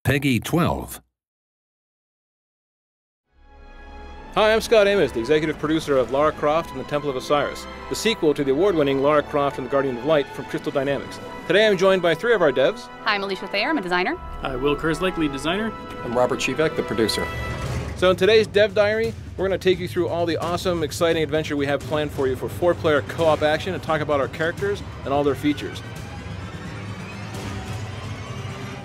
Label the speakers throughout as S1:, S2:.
S1: Peggy 12.
S2: Hi, I'm Scot Amos, the executive producer of Lara Croft and the Temple of Osiris, the sequel to the award-winning Lara Croft and the Guardian of Light from Crystal Dynamics. Today I'm joined by three of our devs.
S3: Hi, I'm Alicia Thayer, I'm a designer.
S4: Hi, Will Kerslake, lead designer.
S5: I'm Robert Chivek, the producer.
S2: So in today's Dev Diary, we're going to take you through all the awesome, exciting adventure we have planned for you for 4-player co-op action and talk about our characters and all their features.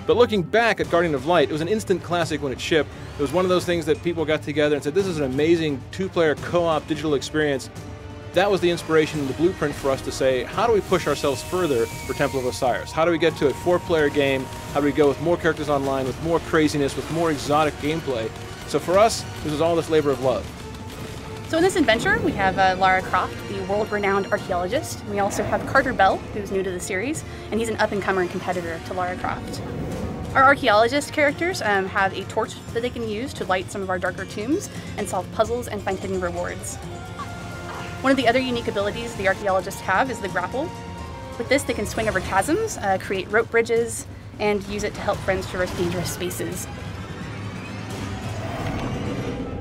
S2: But looking back at Guardian of Light, it was an instant classic when it shipped. It was one of those things that people got together and said, this is an amazing 2-player co-op digital experience. That was the inspiration and the blueprint for us to say, how do we push ourselves further for Temple of Osiris? How do we get to a 4-player game? How do we go with more characters online, with more craziness, with more exotic gameplay? So for us, this was all this labor of love.
S3: So in this adventure, we have Lara Croft, the world-renowned archaeologist. We also have Carter Bell, who's new to the series, and he's an up-and-comer and competitor to Lara Croft. Our archaeologist characters have a torch that they can use to light some of our darker tombs and solve puzzles and find hidden rewards. One of the other unique abilities the archaeologists have is the grapple. With this, they can swing over chasms, create rope bridges, and use it to help friends traverse dangerous spaces.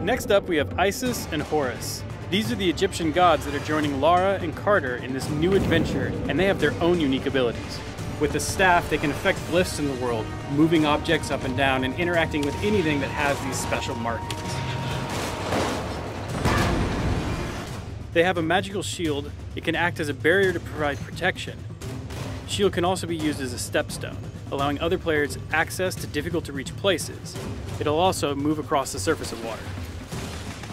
S4: Next up, we have Isis and Horus. These are the Egyptian gods that are joining Lara and Carter in this new adventure, and they have their own unique abilities. With the staff, they can affect glyphs in the world, moving objects up and down and interacting with anything that has these special markings. They have a magical shield. It can act as a barrier to provide protection. Shield can also be used as a stepstone, allowing other players access to difficult-to-reach places. It'll also move across the surface of water.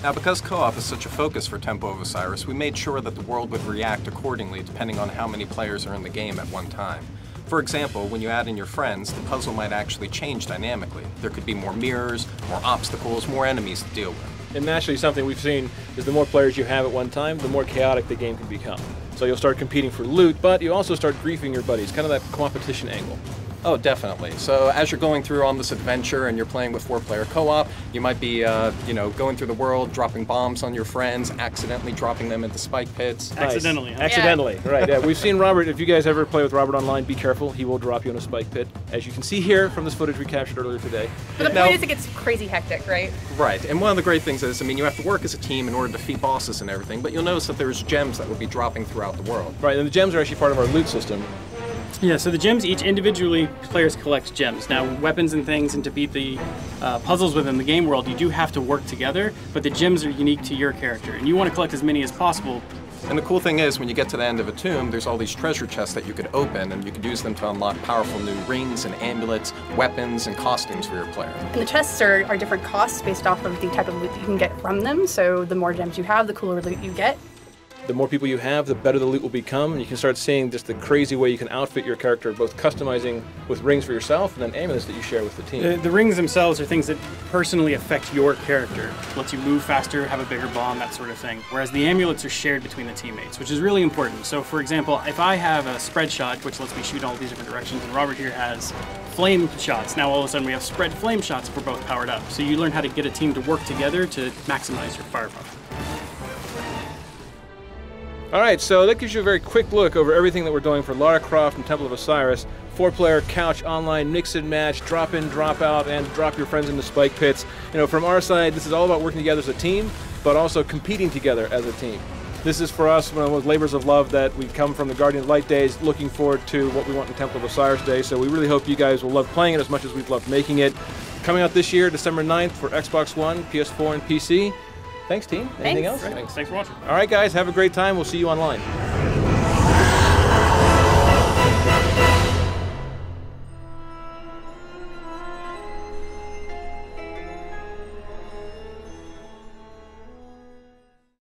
S5: Now, because co-op is such a focus for Temple of Osiris, we made sure that the world would react accordingly depending on how many players are in the game at one time. For example, when you add in your friends, the puzzle might actually change dynamically. There could be more mirrors, more obstacles, more enemies to deal with.
S2: And naturally something we've seen is the more players you have at one time, the more chaotic the game can become. So you'll start competing for loot, but you also start griefing your buddies, kind of that competition angle.
S5: Oh, definitely. So as you're going through on this adventure and you're playing with 4-player co-op, you might be, going through the world, dropping bombs on your friends, accidentally dropping them into spike pits.
S2: Nice.
S4: Accidentally, huh?
S2: Accidentally,
S3: Yeah.
S2: Right. Yeah. We've seen Robert. If you guys ever play with Robert online, be careful. He will drop you in a spike pit, as you can see here from this footage we captured earlier today.
S3: But the point is it gets crazy hectic, right?
S5: Right, and one of the great things is, you have to work as a team in order to defeat bosses and everything, but you'll notice that there's gems that will be dropping throughout the world.
S2: Right, and the gems are actually part of our loot system.
S4: Yeah, so the gems, each individually, players collect gems. Now, weapons and things, and to beat the puzzles within the game world, you do have to work together, but the gems are unique to your character, and you want to collect as many as possible.
S5: And the cool thing is, when you get to the end of a tomb, there's all these treasure chests that you could open, and you could use them to unlock powerful new rings and amulets, weapons, and costumes for your player.
S3: And the chests are different costs based off of the type of loot that you can get from them, so the more gems you have, the cooler loot you get.
S2: The more people you have, the better the loot will become, and you can start seeing just the crazy way you can outfit your character, both customizing with rings for yourself and then amulets that you share with the team.
S4: The rings themselves are things that personally affect your character. Lets you move faster, have a bigger bomb, that sort of thing. Whereas the amulets are shared between the teammates, which is really important. So for example, if I have a spread shot, which lets me shoot all these different directions, and Robert here has flame shots, now all of a sudden we have spread flame shots if we're both powered up. So you learn how to get a team to work together to maximize your firepower.
S2: All right, so that gives you a very quick look over everything that we're doing for Lara Croft and Temple of Osiris. 4-player couch online, mix and match, drop in, drop out, and drop your friends into spike pits. From our side, this is all about working together as a team, but also competing together as a team. This is for us one of those labors of love that we come from the Guardian of Light days, looking forward to what we want in Temple of Osiris Day. So we really hope you guys will love playing it as much as we've loved making it. Coming out this year, December 9th for Xbox One, PS4, and PC. Thanks, team. Anything else?
S4: Thanks for watching.
S2: All right, guys, have a great time. We'll see you online.